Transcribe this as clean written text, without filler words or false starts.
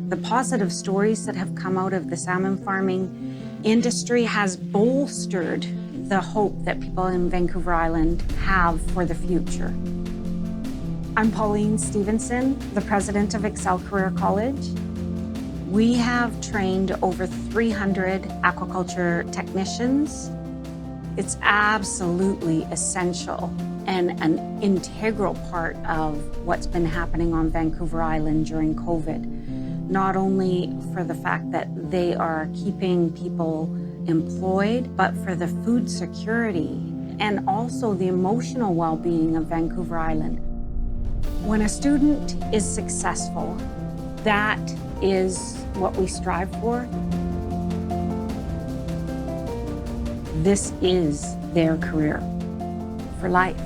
The positive stories that have come out of the salmon farming industry has bolstered the hope that people in Vancouver Island have for the future. I'm Pauline Stevenson, the president of Excel Career College. We have trained over 300 aquaculture technicians. It's absolutely essential and an integral part of what's been happening on Vancouver Island during COVID. Not only for the fact that they are keeping people employed, but for the food security and also the emotional well-being of Vancouver Island. When a student is successful, that is what we strive for. This is their career for life.